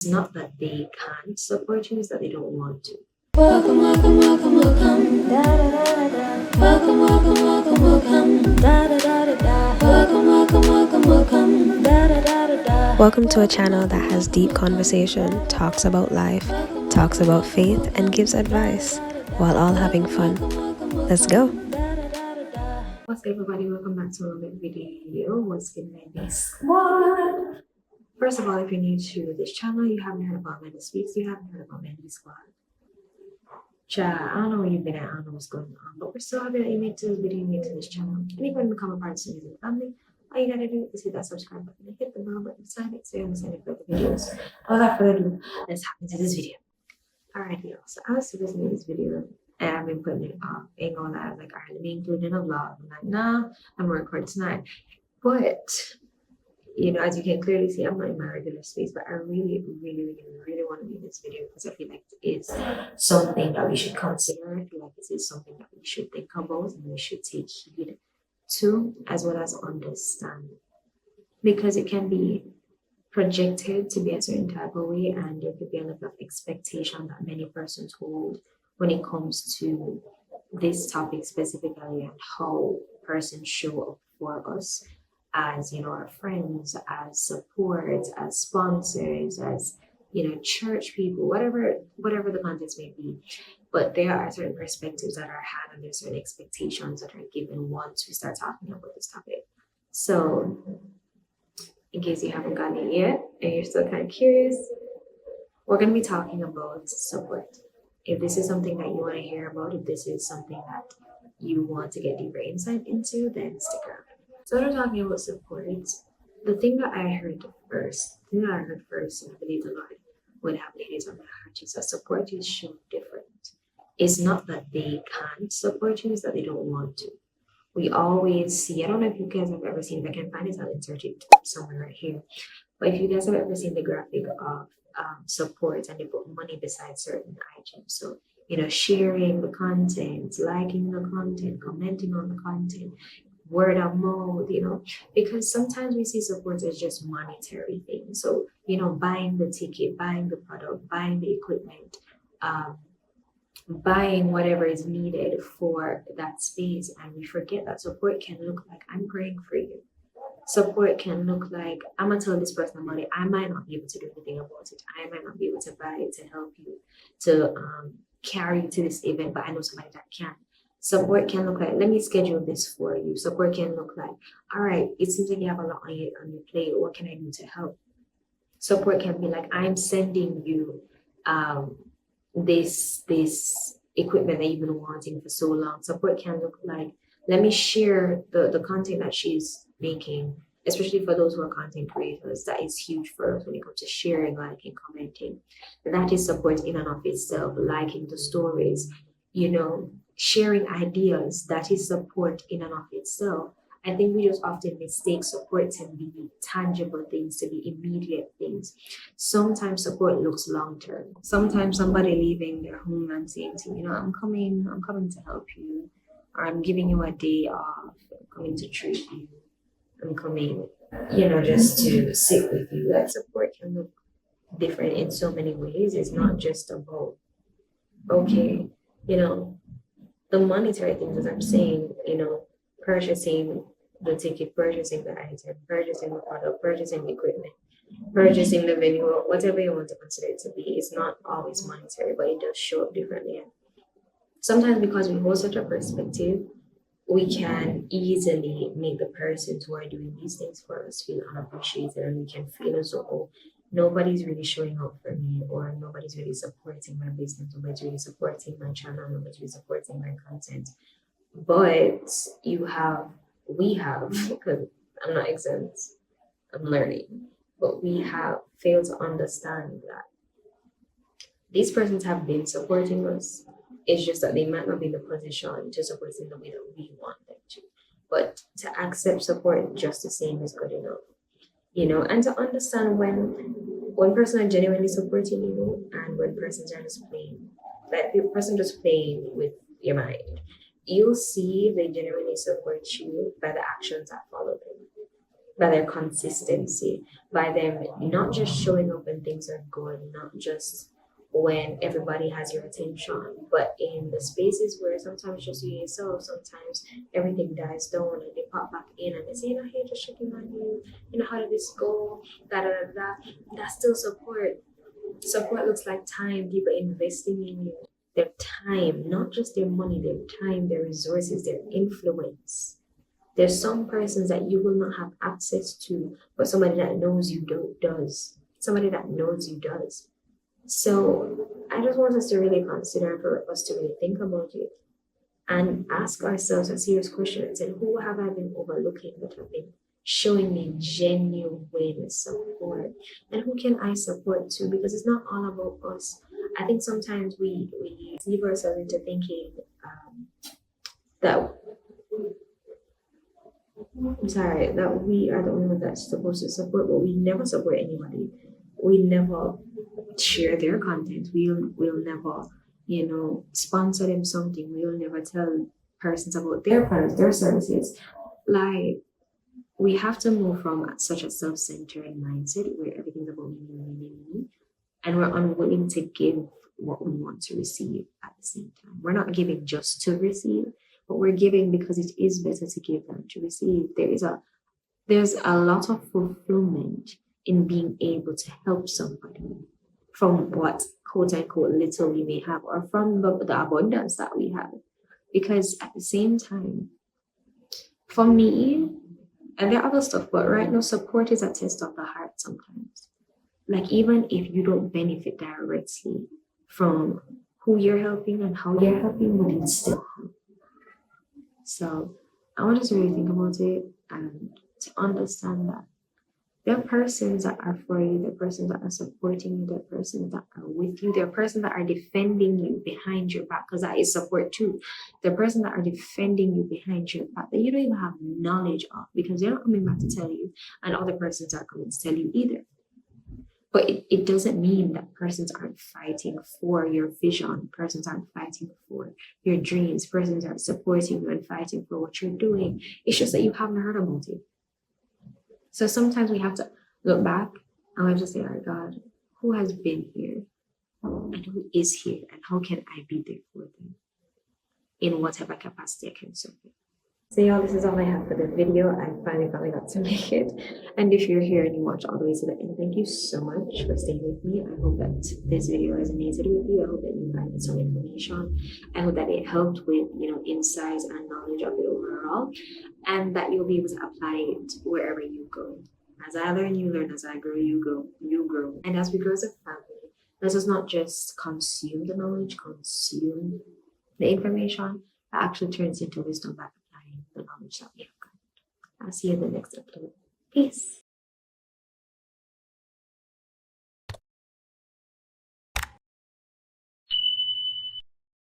It's not that they can't support you, it's that they don't want to. Welcome, welcome, welcome, welcome. Da da da da. Welcome, welcome, welcome, welcome. Da da da da da. Welcome, welcome, welcome, welcome. Da da da da da. Welcome to a channel that has deep conversation, talks about life, talks about faith, and gives advice while all having fun. Let's go. What's good, everybody? Welcome back to another video. What's good, my squad? First of all, if you're new to this channel, you haven't heard about AmandaSpeaks, you haven't heard about Mandy Squad. I don't know where you've been at, I don't know what's going on, but we're so happy that you made to this video, you made to this channel. And if you want to become a part of the family, all you gotta do is hit that subscribe button and hit the bell button beside it so you don't miss any further videos. Without further ado, let's hop into this video. Alright, y'all. So I was supposed to make this video and I've been putting it off. Ain't gonna lie, like, alright, let me include in a vlog. I'm like, nah, I'm gonna record tonight. But you know, as you can clearly see, I'm not in my regular space, but I really want to make this video because I feel like it is something that we should consider. I feel like this is something that we should think about and we should take heed to, as well as understand, because it can be projected to be a certain type of way, and there could be a lot of expectation that many persons hold when it comes to this topic specifically, and how persons show up for us as, you know, our friends, as support, as sponsors, as, you know, church people, whatever the context may be. But there are certain perspectives that are had and there's certain expectations that are given once we start talking about this topic. So in case you haven't gotten it yet and you're still kind of curious, we're going to be talking about support. If this is something that you want to hear about, if this is something that you want to get deeper insight into, then stick around. So we're talking about support. The thing that I heard first, and I believe the Lord would have ladies on my heart, is that support is shown different. It's not that they can't support you, it's that they don't want to. We always see, I don't know if you guys have ever seen, if I can find it, I'll insert it somewhere right here. But if you guys have ever seen the graphic of support and they put money beside certain items. So, you know, sharing the content, liking the content, commenting on the content, word of mouth, you know, because sometimes we see support as just monetary things. So, you know, buying the ticket, buying the product, buying the equipment, buying whatever is needed for that space. And we forget that support can look like, I'm praying for you. Support can look like, I'm gonna tell this person about it. I might not be able to do anything about it. I might not be able to buy it to help you, to carry you to this event, but I know somebody that can. Support can look like, let me schedule this for you. Support can look like, all right, it seems like you have a lot on your plate. What can I do to help? Support can be like, I'm sending you this equipment that you've been wanting for so long. Support can look like, let me share the content that she's making, especially for those who are content creators. That is huge for us when it comes to sharing, liking, commenting. That is support in and of itself. Liking the stories, you know, sharing ideas, that is support in and of itself. I think we just often mistake support to be tangible things, to be immediate things. Sometimes support looks long term. Sometimes somebody leaving their home and saying to you, you know, I'm coming to help you, or I'm giving you a day off, I'm coming to treat you, I'm coming, you know, just to sit with you. That support can look different in so many ways. It's not just about, okay, you know, the monetary things, as I'm saying, you know, purchasing the ticket, purchasing the item, purchasing the product, purchasing the equipment, purchasing the venue, whatever you want to consider it to be. It's not always monetary, but it does show up differently. And sometimes because we hold such a perspective, we can easily make the persons who are doing these things for us feel unappreciated, and we can feel as though, oh, nobody's really showing up for me, or nobody's really supporting my business, nobody's really supporting my channel, nobody's really supporting my content. But we have, because I'm not exempt, I'm learning, but we have failed to understand that these persons have been supporting us. It's just that they might not be in the position to support in the way that we want them to. But to accept support just the same is good enough. You know, and to understand when person are genuinely supporting you and when persons are just playing, like the person just playing with your mind, you'll see if they genuinely support you by the actions that follow them. by their consistency, by them not just showing up when things are good, not just when everybody has your attention, but in the spaces where sometimes just you yourself, sometimes everything dies down and they pop back in and they say, hey, just checking on you, how did this go? Da da da da. That's still support. Support looks like time, people investing in you. Their time, not just their money, their time, their resources, their influence. There's some persons that you will not have access to, but somebody that knows you does. Somebody that knows you does. So I just want us to really consider, for us to really think about it and ask ourselves a serious question and say, who have I been overlooking that have been showing me genuine support? And who can I support too? Because it's not all about us. I think sometimes we deceive ourselves into thinking that we are the only ones that's supposed to support, but we never support anybody. We never share their content. We'll never, sponsor them something. We'll never tell persons about their products, their services. Like, we have to move from such a self-centered mindset where everything's about me, and we're unwilling to give what we want to receive at the same time. We're not giving just to receive, but we're giving because it is better to give than to receive. There's a lot of fulfillment in being able to help somebody from what quote unquote little we may have, or from the abundance that we have. Because at the same time, for me, and there are other stuff, but right now, support is a test of the heart sometimes. Like, even if you don't benefit directly from who you're helping and how you're helping, but it's still help. So I want us to really think about it and to understand that there are persons that are for you, there are persons that are supporting you, there are persons that are with you, there are persons that are defending you behind your back, because that is support too. There are persons that are defending you behind your back that you don't even have knowledge of, because they're not coming back to tell you, and other persons are coming to tell you either. But it doesn't mean that persons aren't fighting for your vision, persons aren't fighting for your dreams, persons aren't supporting you and fighting for what you're doing. It's just that you haven't heard about it. So sometimes we have to look back and we have to say, all right, God, who has been here and who is here, and how can I be there for them in whatever capacity I can serve them? So y'all, this is all I have for the video. I finally got to make it. And if you're here and you watch all the way to the end, thank you so much for staying with me. I hope that this video resonated with you. I hope that you learned some information. I hope that it helped with, insights and knowledge of it overall, and that you'll be able to apply it wherever you go. As I learn, you learn. As I grow, you grow. And as we grow as a family, let us not just consume the knowledge, consume the information, that actually turns into wisdom by applying the knowledge that we have got. I'll see you in the next episode. Peace.